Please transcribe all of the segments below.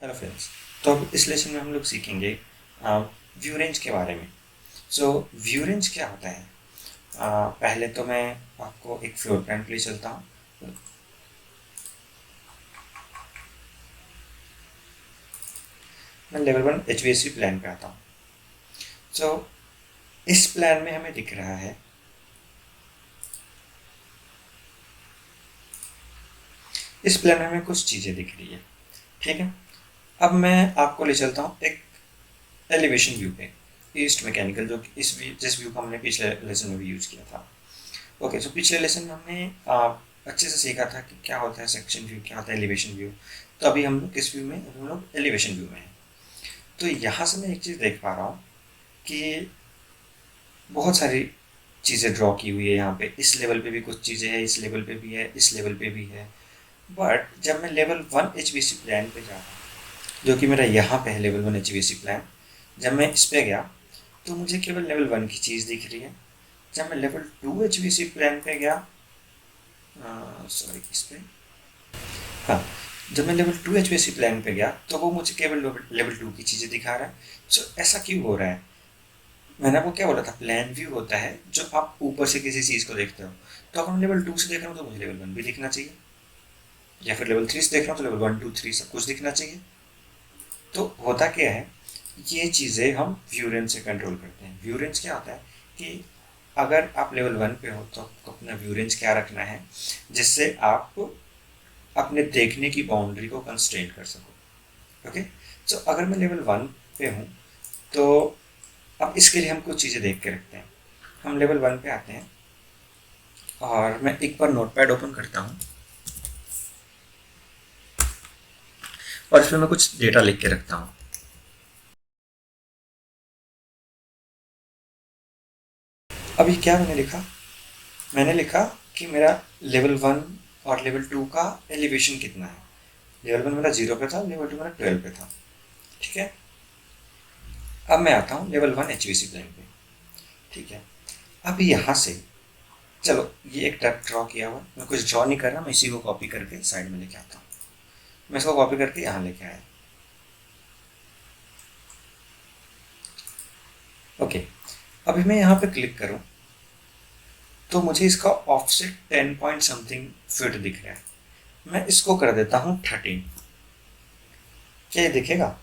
Hello friends. तो अब इस लेसन में हम लोग सीखेंगे व्यू रेंज के बारे में। सो व्यू रेंज क्या होता है? पहले तो मैं आपको एक फ्लोर प्लान के लिए चलता हूँ। मैं लेवल 1 HVAC प्लान पे आता हूँ। सो इस प्लान में हमें दिख रहा है, इस प्लान में हमें कुछ चीज़ें दिख रही है। ठीक है, अब मैं आपको ले चलता हूँ एक एलिवेशन व्यू पे। ईस्ट मैकेनिकल, जो कि जिस व्यू को हमने पिछले लेसन में भी यूज़ किया था। ओके, सो पिछले लेसन में हमने अच्छे से सीखा था कि क्या होता है सेक्शन व्यू, क्या होता है एलिवेशन व्यू। तो अभी हम लोग किस व्यू में, हम लोग एलिवेशन व्यू में हैं। तो यहाँ से मैं एक चीज़ देख पा रहा हूँ कि बहुत सारी चीज़ें ड्रॉ की हुई है यहाँ पे। इस लेवल पे भी कुछ चीज़ें हैं, इस लेवल पे भी है, इस लेवल पे भी है। बट जब मैं लेवल 1 HVAC प्लान पे जा रहा हूँ, जो कि मेरा यहाँ पे है लेवल 1 HVAC प्लान, जब मैं इस पे गया तो मुझे केवल लेवल 1 की चीज़ दिख रही है। जब मैं लेवल 2 HVAC प्लान पे गया, सॉरी इस पे, हाँ, जब मैं लेवल 2 HVAC प्लान पे गया तो वो मुझे केवल लेवल 2 की चीज़ें दिखा रहा है। सो ऐसा क्यों हो रहा है? मैंने आपको क्या बोला था, प्लान व्यू होता है जो आप ऊपर से किसी चीज़ को देखते हो। तो अगर मैं लेवल 2 से देख रहा हूँ तो मुझे लेवल 1 भी दिखना चाहिए, या फिर लेवल 3 से देख रहा हूँ तो लेवल 1 2 3 सब कुछ दिखना चाहिए। तो होता क्या है, ये चीज़ें हम व्यू रेंज से कंट्रोल करते हैं। व्यू रेंज क्या होता है कि अगर आप लेवल 1 पे हो तो आपको अपना व्यू रेंज क्या रखना है, जिससे आप अपने देखने की बाउंड्री को कंस्ट्रेन कर सको। ओके, सो अगर मैं लेवल 1 पे हूँ तो अब इसके लिए हम कुछ चीज़ें देख के रखते हैं। हम लेवल 1 पे आते हैं और मैं एक बार नोटपैड ओपन करता हूँ और इसमें मैं कुछ डेटा लिख के रखता हूँ। अभी क्या मैंने लिखा, मैंने लिखा कि मेरा लेवल 1 और लेवल 2 का एलिवेशन कितना है। लेवल 1 मेरा 0 पे था, लेवल 2 मेरा 12 पे था। ठीक है, अब मैं आता हूँ लेवल 1 HVAC प्लान पे। ठीक है, अब यहाँ से चलो, ये एक टैब ड्रॉ किया हुआ, मैं कुछ ड्रॉ नहीं कर रहा, मैं इसी को कॉपी करके साइड में लेके आता हूँ। मैं इसको कॉपी करके यहाँ लेके आया। ओके, अभी मैं यहाँ पे क्लिक करूँ तो मुझे इसका ऑफसेट 10 पॉइंट समथिंग फिट दिख रहा है। मैं इसको कर देता हूँ 13। क्या ये दिखेगा?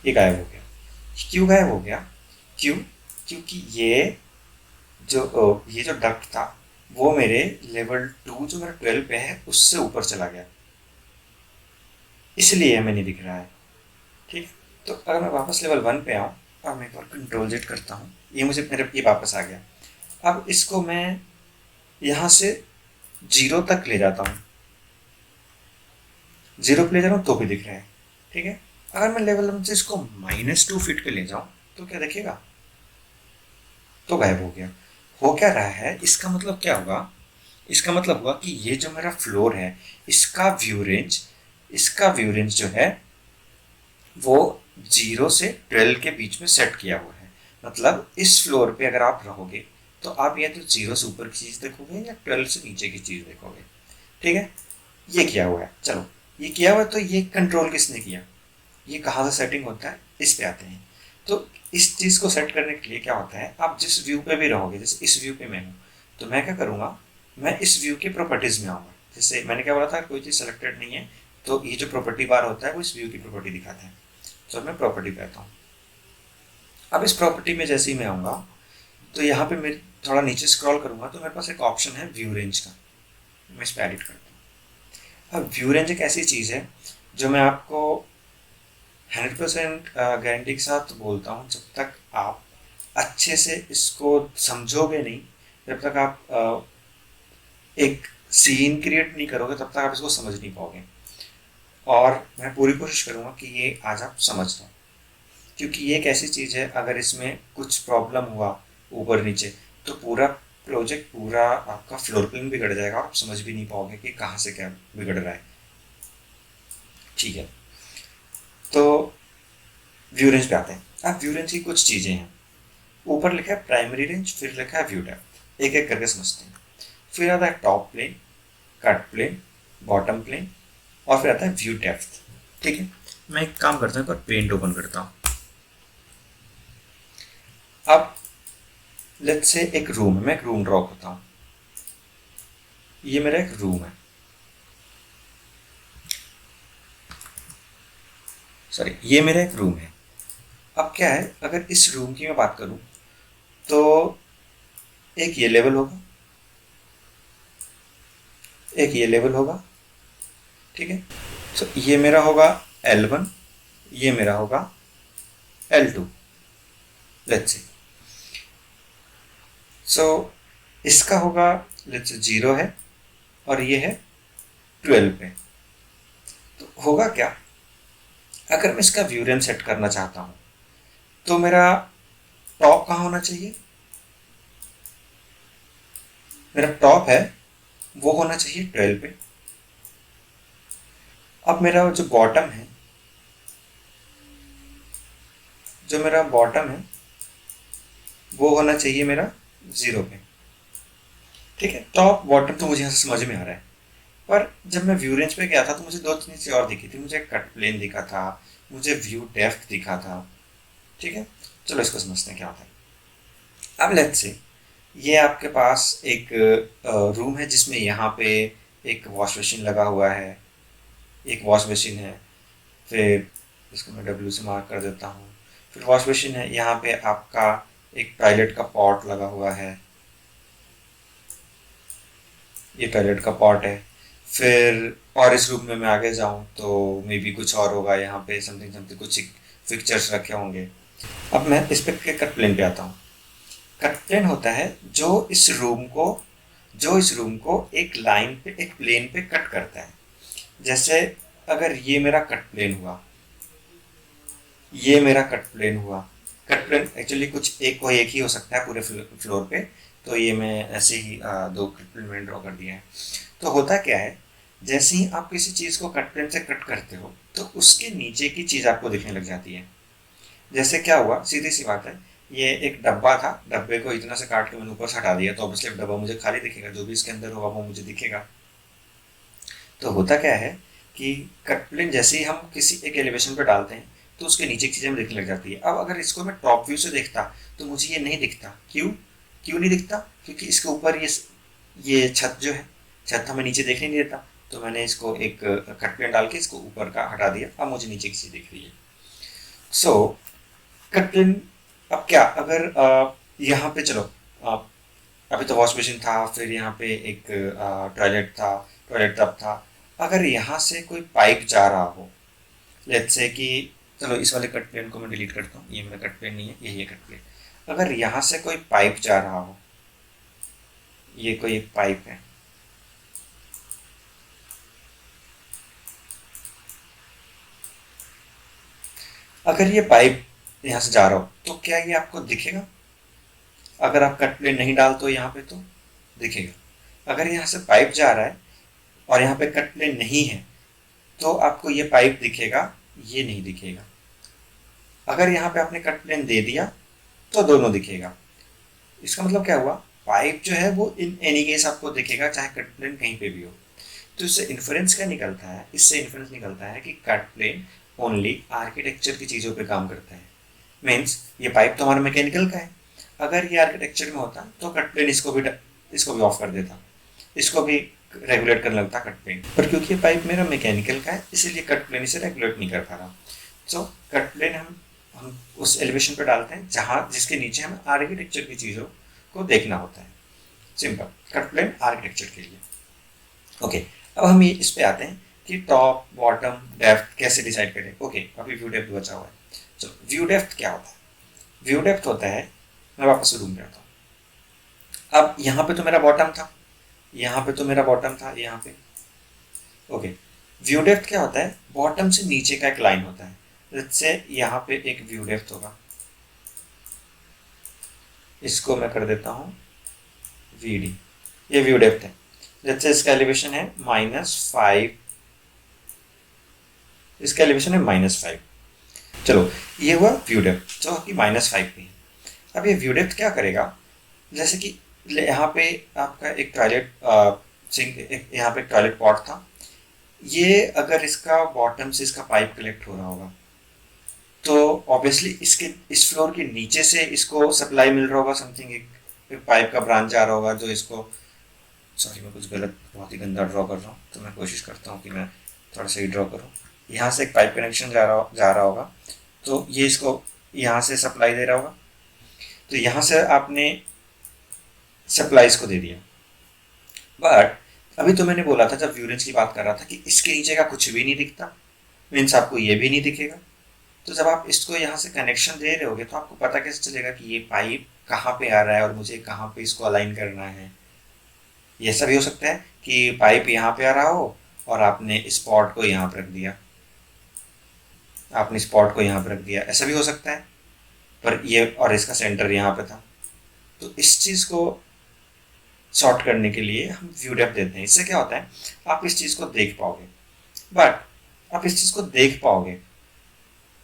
ये गायब हो गया। क्यों गायब हो गया? क्यों? क्योंकि ये जो डक्ट था वो मेरे लेवल 2 जो मेरा 12 पे है उससे ऊपर चला गया, इसलिए हमें नहीं दिख रहा है। ठीक है, तो अगर मैं वापस लेवल 1 पे आऊँ और मैं एक बार कंट्रोल जेड करता हूँ, ये मुझे मेरे ये वापस आ गया। अब इसको मैं यहाँ से 0 तक ले जाता हूँ, 0 पे ले जा रहा हूँ तो भी दिख रहा है। ठीक है, अगर मैं लेवल 1 से इसको -2 फीट पे ले जाऊँ तो क्या दिखेगा? तो गायब हो गया। हो क्या रहा है, इसका मतलब क्या होगा? इसका मतलब हुआ कि ये जो मेरा फ्लोर है, इसका व्यू रेंज, इसका व्यू रेंज जो है वो 0 से 12 के बीच में सेट किया हुआ है। मतलब इस फ्लोर पे अगर आप रहोगे तो आप या तो 0 से ऊपर की चीज़ देखोगे या 12 से नीचे की चीज़ देखोगे। ठीक है, ये किया हुआ है। चलो, ये किया हुआ है तो ये कंट्रोल किसने किया, ये कहाँ से सेटिंग होता है, इस पे आते हैं। तो इस चीज़ को सेट करने के लिए क्या होता है, आप जिस व्यू पे भी रहोगे, जैसे इस व्यू पे मैं हूँ तो मैं क्या करूँगा, मैं इस व्यू के प्रॉपर्टीज़ में आऊँगा। जैसे मैंने क्या बोला था, कोई चीज़ सेलेक्टेड नहीं है तो ये जो प्रॉपर्टी बार होता है वो इस व्यू की प्रॉपर्टी दिखाता है। तो मैं प्रॉपर्टी पे आता हूँ। अब इस प्रॉपर्टी में जैसे ही मैं आऊँगा तो यहाँ पे मैं थोड़ा नीचे स्क्रॉल करूँगा तो मेरे पास एक ऑप्शन है व्यू रेंज का। मैं इस पर एडिट करता हूँ। अब व्यू रेंज एक ऐसी चीज़ है जो मैं आपको 100% गारंटी के साथ बोलता हूँ, जब तक आप अच्छे से इसको समझोगे नहीं, जब तक आप एक सीन क्रिएट नहीं करोगे तब तक आप इसको समझ नहीं पाओगे। और मैं पूरी कोशिश करूँगा कि ये आज आप समझ लो, क्योंकि ये एक ऐसी चीज़ है अगर इसमें कुछ प्रॉब्लम हुआ ऊपर नीचे तो पूरा प्रोजेक्ट, पूरा आपका फ्लोर प्लान बिगड़ जाएगा और आप समझ भी नहीं पाओगे कि कहाँ से क्या बिगड़ रहा है। ठीक है, तो व्यू रेंज पे आते हैं। अब व्यू रेंज की कुछ चीज़ें हैं। ऊपर लिखा है प्राइमरी रेंज, फिर लिखा है व्यू डेप्थ। एक एक करके समझते हैं। फिर आता है top plane, cut plane, bottom plane, और फिर आता है व्यू डेप्थ। ठीक है, मैं एक काम करता हूँ, एक बार पेंट ओपन करता हूँ। अब लेट्स से एक रूम है, मैं एक रूम ड्रॉ करता हूँ। ये मेरा एक रूम है, सॉरी ये मेरा एक रूम है। अब क्या है, अगर इस रूम की मैं बात करूँ तो एक ये लेवल होगा, एक ये लेवल होगा। ठीक है, तो ये मेरा होगा L1, ये मेरा होगा L2, लेट्स सी। सो इसका होगा लेट्स से 0 है, और ये है 12 पे। तो होगा क्या, अगर मैं इसका व्यू रेंज सेट करना चाहता हूँ तो मेरा टॉप कहाँ होना चाहिए, मेरा टॉप है वो होना चाहिए 12 पे। अब मेरा जो बॉटम है, जो मेरा बॉटम है वो होना चाहिए मेरा 0 पे। ठीक है, टॉप बॉटम तो मुझे यहाँ से समझ में आ रहा है, पर जब मैं व्यू रेंज पे गया था तो मुझे दो तीन चीज़ें और दिखी थी। मुझे कट प्लेन दिखा था, मुझे व्यू डेप्थ दिखा था। ठीक है, चलो इसको समझते हैं क्या होता है। अब लेट्स से ये आपके पास एक रूम है जिसमें यहाँ पे एक वॉश मशीन लगा हुआ है, एक वॉश मशीन है, फिर इसको मैं W से मार्क कर देता हूँ। फिर वॉश मशीन है, यहाँ पे आपका एक टॉयलेट का पॉट लगा हुआ है, ये टॉयलेट का पॉट है। फिर और इस रूम में मैं आगे जाऊँ तो मे बी कुछ और होगा, यहाँ पे समथिंग समथिंग कुछ फिक्चर्स रखे होंगे। अब मैं इस पे कट प्लेन पे आता हूँ। कट प्लेन होता है जो इस रूम को एक लाइन पे, एक प्लेन पे कट करता है। जैसे अगर ये मेरा कट प्लेन हुआ, ये मेरा कट प्लेन हुआ। कट प्लेन एक्चुअली कुछ एक कोई एक ही हो सकता है पूरे फ्लोर पे, तो ये मैं ऐसे ही दो कट प्लेन मैंने ड्रॉ कर दिया है। तो होता क्या है, जैसे ही आप किसी चीज़ को कट प्लेन से कट करते हो तो उसके नीचे की चीज़ आपको दिखने लग जाती है। जैसे क्या हुआ, सीधी सी बात है, ये एक डब्बा था, डब्बे को इतना से काट के मैंने ऊपर से हटा दिया, तो ऑब्वियसली डब्बा मुझे खाली दिखेगा, जो भी इसके अंदर होगा वो मुझे दिखेगा। तो होता क्या है कि कट प्लेन जैसे ही हम किसी एक एलिवेशन पर डालते हैं तो उसके नीचे की चीज़ें हमें दिखने लग जाती है। अब अगर इसको मैं टॉप व्यू से देखता तो मुझे ये नहीं दिखता। क्यों क्यों नहीं दिखता, क्योंकि इसके ऊपर ये छत जो है, छत हमें नीचे देखने नहीं देता। तो मैंने इसको एक कट प्लेन डाल के इसको ऊपर का हटा दिया, अब मुझे नीचे की चीज़ दिख रही है। सो कट प्लेन, अब क्या अगर यहाँ पे चलो, अभी तो वॉश मशीन था, फिर यहाँ पे एक टॉयलेट था, टॉयलेट टब था। अगर यहाँ से कोई पाइप जा रहा हो, लेट्स से कि, चलो इस वाले कट प्लेन को मैं डिलीट करता हूँ, ये मेरा कट प्लेन नहीं है, यही है कट प्लेन। अगर यहाँ से कोई पाइप जा रहा हो, ये कोई एक पाइप है, अगर ये पाइप यहाँ से जा रहा हो तो क्या ये आपको दिखेगा? अगर आप कट प्लेन नहीं डालते हो यहाँ पे तो दिखेगा। अगर यहाँ से पाइप जा रहा है और यहाँ पे कट प्लेन नहीं है तो आपको ये पाइप दिखेगा, ये नहीं दिखेगा। अगर यहाँ पे आपने कट प्लेन दे दिया तो दोनों दिखेगा। इसका मतलब क्या हुआ, पाइप जो है वो इन एनी केस आपको दिखेगा, चाहे कट प्लेन कहीं पे भी हो। तो इससे इन्फ्रेंस क्या निकलता है, इससे इन्फ्रेंस निकलता है कि कट प्लेन ओनली आर्किटेक्चर की चीज़ों पे काम करता है। मीन्स ये पाइप तो हमारा मैकेनिकल का है, अगर ये आर्किटेक्चर में होता तो कट प्लेन इसको भी ऑफ कर देता, इसको भी रेगुलेट करने लगता कट प्लेन। पर क्योंकि ये पाइप मेरा मैकेनिकल का है इसीलिए कट प्लेन इसे रेगुलेट नहीं कर पा रहा। सो कट प्लेन हम उस एलिवेशन पर डालते हैं जहाँ जिसके नीचे हमें आर्किटेक्चर की चीज़ों को देखना होता है। सिंपल, कट प्लेन आर्किटेक्चर के लिए। ओके, अब हम ये इस पे आते हैं कि टॉप बॉटम डेप्थ कैसे डिसाइड करें। ओके, अभी व्यू डेप्थ बचा हुआ है। चलो व्यू डेप्थ क्या होता है? व्यू डेप्थ होता है, मैं वापस रूम पे आता हूँ। अब यहाँ पे तो मेरा बॉटम था, यहाँ पे तो मेरा बॉटम था, यहाँ पे। ओके, व्यू डेप्थ क्या होता है, बॉटम से नीचे का एक लाइन होता है। लेट्स से यहाँ पे एक व्यू डेप्थ होगा, इसको मैं कर देता हूँ VD, ये व्यू डेप्थ है। लेट्स से इसका एलिवेशन है -5, इसका एलिवेशन है -5। चलो ये हुआ व्यू डेप्थ जो कि -5 पे है। अब ये व्यू डेप्थ क्या करेगा, जैसे कि यहाँ पे आपका एक टॉयलेट सिंक, यहाँ पे एक टॉयलेट पॉट था, ये अगर इसका बॉटम से इसका पाइप कलेक्ट हो रहा होगा तो ऑब्वियसली इसके इस फ्लोर के नीचे से इसको सप्लाई मिल रहा होगा समथिंग, एक पाइप का ब्रांच आ रहा होगा जो इसको, सॉरी मैं कुछ गलत बहुत ही गंदा ड्रॉ कर रहा हूँ तो मैं कोशिश करता हूँ कि मैं थोड़ा सही ड्रॉ करूँ। यहाँ से एक पाइप कनेक्शन जा रहा होगा तो ये इसको यहाँ से सप्लाई दे रहा होगा, तो यहाँ से आपने सप्लाईज को दे दिया। बट अभी तो मैंने बोला था जब व्यूरेंस की बात कर रहा था कि इसके नीचे का कुछ भी नहीं दिखता, मीन्स आपको ये भी नहीं दिखेगा। तो जब आप इसको यहाँ से कनेक्शन दे रहे होगे तो आपको पता कैसे चलेगा कि ये पाइप कहाँ पे आ रहा है और मुझे कहाँ पे इसको अलाइन करना है। ये ऐसा भी हो सकता है कि पाइप यहाँ पे आ रहा हो और आपने स्पॉट को यहाँ पर रख दिया, आपने स्पॉट को यहाँ पर रख दिया, ऐसा भी हो सकता है। पर ये और इसका सेंटर यहाँ पे था, तो इस चीज़ को सॉर्ट करने के लिए हम व्यू डेप्थ देते हैं। इससे क्या होता है, आप इस चीज़ को देख पाओगे, बट आप इस चीज़ को देख पाओगे,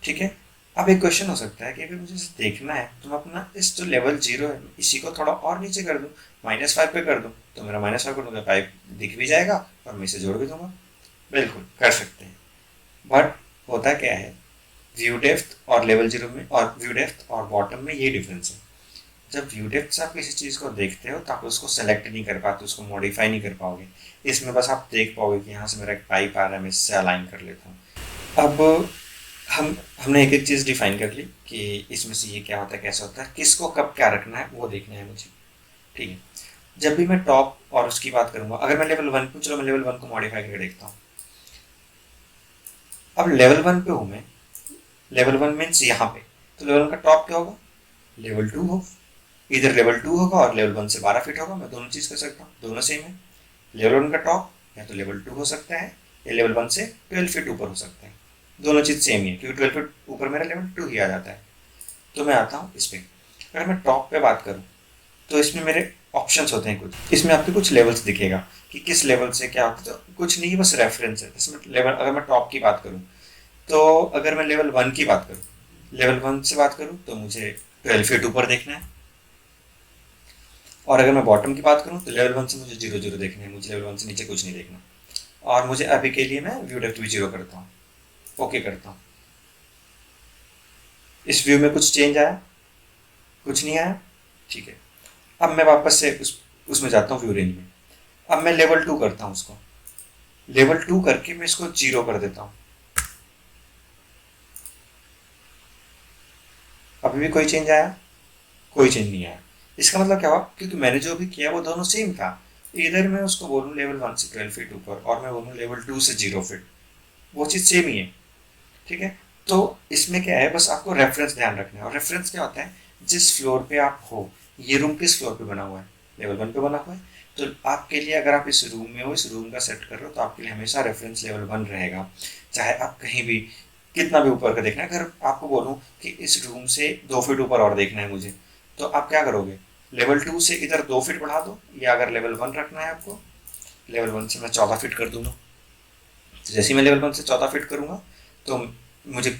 ठीक है। अब एक क्वेश्चन हो सकता है कि अगर मुझे इसे देखना है तो मैं अपना इस जो लेवल 0 है इसी को थोड़ा और नीचे कर दूँ, -5 पे कर दूँ, तो मेरा -5 कर दूँगा, पाइप दिख भी जाएगा और मैं इसे जोड़ भी दूंगा। बिल्कुल कर सकते हैं, बट होता क्या है, व्यू डेप्थ और लेवल 0 में और व्यू डेप्थ और बॉटम में ये डिफरेंस है। जब व्यू डेप्थ से आप किसी चीज़ को देखते हो तो आप उसको सेलेक्ट नहीं कर पाते, उसको मॉडिफाई नहीं कर पाओगे। इसमें बस आप देख पाओगे कि यहाँ से मेरा एक पाइप आ रहा है, मैं इससे अलाइन कर लेता हूँ। अब हमने एक एक चीज़ डिफाइन कर ली कि इसमें से ये क्या होता है, कैसे होता है, किसको कब क्या रखना है वो देखना है मुझे, ठीक है। जब भी मैं टॉप और उसकी बात करूंगा, अगर मैं लेवल 1 पे, चलो मैं लेवल 1 को मॉडिफाई करके देखता हूँ। अब लेवल 1 पे हूँ मैं, लेवल 1 मीन्स यहाँ पे, तो लेवल 1 का टॉप क्या होगा, लेवल 2 हो, इधर लेवल 2 होगा और लेवल 1 से 12 फीट होगा, मैं दोनों चीज़ कर सकता हूँ, दोनों सेम है। लेवल 1 का टॉप या तो लेवल 2 हो सकता है या लेवल 1 से 12 फीट ऊपर हो सकता है, दोनों चीज़ सेम ही है क्योंकि 12 फीट ऊपर मेरा लेवल 2 ही आ जाता है। तो मैं आता हूँ इस पर, अगर मैं टॉप पे बात करूँ तो इसमें मेरे ऑप्शंस होते हैं कुछ, इसमें आपके कुछ लेवल्स दिखेगा कि किस लेवल से क्या होता है, तो कुछ नहीं बस रेफरेंस है इसमें लेवल। अगर मैं टॉप की बात करूँ तो अगर मैं लेवल 1 की बात करूँ, लेवल 1 से बात करूँ तो मुझे 12 फीट ऊपर देखना है, और अगर मैं बॉटम की बात करूँ तो लेवल 1 से मुझे 0 0 देखना है, मुझे लेवल 1 से नीचे कुछ नहीं देखना। और मुझे अभी के लिए मैं व्यू डेप्थ भी 0 करता हूँ, ओके करता हूँ। इस व्यू में कुछ चेंज आया, कुछ नहीं आया, ठीक है। अब मैं वापस से उसमें जाता हूँ व्यू रेंज में, अब मैं लेवल 2 करता हूँ उसको, लेवल 2 करके मैं इसको 0 कर देता हूँ। अभी भी कोई चेंज आया, कोई चेंज नहीं आया। इसका मतलब क्या हुआ, क्योंकि मैंने जो भी किया वो दोनों सेम था। इधर मैं उसको बोलूँ लेवल 1 से 12 फीट ऊपर और मैं बोलूँ लेवल 2 से 0 फीट, वो चीज़ सेम ही है, ठीक है। तो इसमें क्या है, बस आपको रेफरेंस ध्यान रखना है, और रेफरेंस क्या होता है, जिस फ्लोर पे आप हो, ये रूम किस फ्लोर पे बना हुआ है, लेवल 1 पे बना हुआ है, तो आपके लिए अगर आप इस रूम में हो, इस रूम का सेट कर रहे हो, तो आपके लिए हमेशा रेफरेंस लेवल 1 रहेगा। चाहे आप कहीं भी कितना भी ऊपर का देखना है, अगर आपको बोलूँ कि इस रूम से 2 फीट ऊपर और देखना है मुझे, तो आप क्या करोगे, लेवल 2 से इधर 2 फीट बढ़ा दो, या अगर लेवल 1 रखना है आपको, लेवल 1 से मैं 14 फीट कर दूंगा। तो जैसे ही मैं लेवल 1 से 14 फीट करूंगा तो मुझे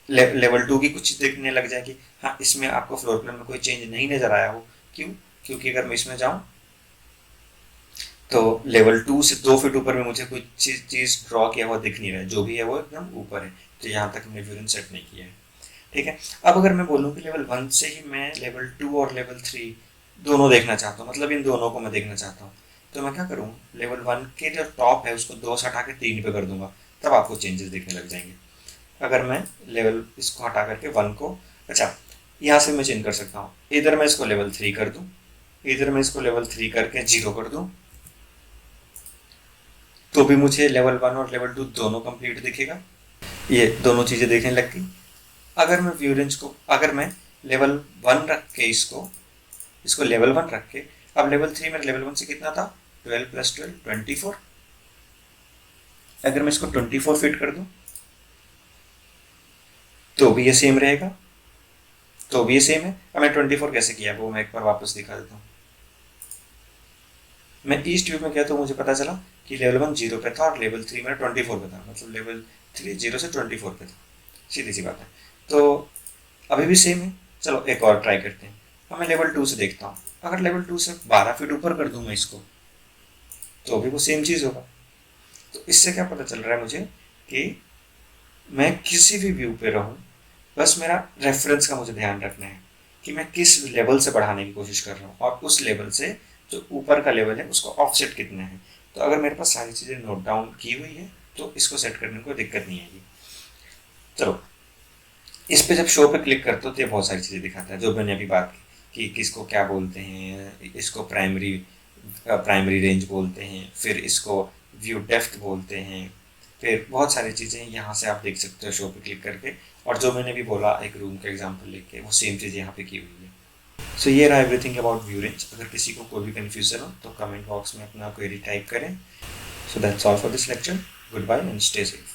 लेवल 2 की कुछ देखने लग जाएगी। हाँ, इसमें आपको फ्लोर प्लान में कोई चेंज नहीं नज़र आया हो, क्यों, क्योंकि अगर मैं इसमें जाऊँ तो लेवल 2 से 2 फीट ऊपर में मुझे कोई चीज़ ड्रॉ किया हुआ दिख नहीं रहा है, जो भी है वो एकदम ऊपर है, तो यहाँ तक हमने व्यूरेंस सेट नहीं किया है, ठीक है। अब अगर मैं बोलूँ कि लेवल 1 से ही मैं लेवल 2 और लेवल 3 दोनों देखना चाहता हूँ, मतलब इन दोनों को मैं देखना चाहता हूँ, तो मैं क्या करूँ, लेवल 1 के जो टॉप है उसको 2 से हटा के 3 पे कर दूंगा, तब आपको चेंजेस दिखने लग जाएंगे। अगर मैं लेवल इसको हटा करके 1 को, अच्छा यहाँ से मैं चेंज कर सकता हूँ, इधर मैं इसको लेवल 3 कर दूँ, इधर मैं इसको लेवल 3 करके 0 कर दूँ, तो भी मुझे लेवल 1 और लेवल 2 दोनों कंप्लीट दिखेगा, ये दोनों चीज़ें देखने लग गई। अगर मैं व्यू रेंज को, अगर मैं लेवल 1 रख के इसको इसको लेवल 1 रख के, अब लेवल 3 मेरे लेवल 1 से कितना था, 12 + 12 24, अगर मैं इसको 24 फीट कर दूँ तो भी ये सेम रहेगा, तो भी ये सेम है। अब मैं 24 कैसे किया वो मैं एक बार वापस दिखा देता हूँ। मैं ईस्ट व्यू में गया तो मुझे पता चला कि लेवल 1 0 पे था और लेवल 3 मेरा 24 पे था, मतलब लेवल 3 0 से 24 पे था, सीधी सी बात है। तो अभी भी सेम है, चलो एक और ट्राई करते हैं। अब मैं लेवल 2 से देखता हूँ, अगर लेवल 2 से 12 फीट ऊपर कर दूँ मैं इसको, तो भी वो सेम चीज़ होगा। तो इससे क्या पता चल रहा है मुझे कि मैं किसी भी व्यू पे रहूं, बस मेरा रेफरेंस का मुझे ध्यान रखना है कि मैं किस लेवल से बढ़ाने की कोशिश कर रहा हूँ, और उस लेवल से जो ऊपर का लेवल है उसको ऑफसेट कितना है। तो अगर मेरे पास सारी चीज़ें नोट डाउन की हुई है तो इसको सेट करने में कोई दिक्कत नहीं आएगी। चलो, इस पे जब शो पे क्लिक करते हो तो ये बहुत सारी चीज़ें दिखाता है जो मैंने अभी बात की कि किसको क्या बोलते हैं। इसको प्राइमरी रेंज बोलते हैं, फिर इसको व्यू डेप्थ बोलते हैं, फिर बहुत सारी चीज़ें यहाँ से आप देख सकते हो शो पे क्लिक करके। और जो मैंने भी बोला एक रूम का एग्जांपल लेके, वो सेम चीज़ यहाँ पे की हुई है। सो ये रहा एवरीथिंग अबाउट व्यू रेंज। अगर किसी को कोई भी कन्फ्यूजन हो तो कमेंट बॉक्स में अपना क्वेरी टाइप करें। So that's all for this lecture. Good bye and stay safe.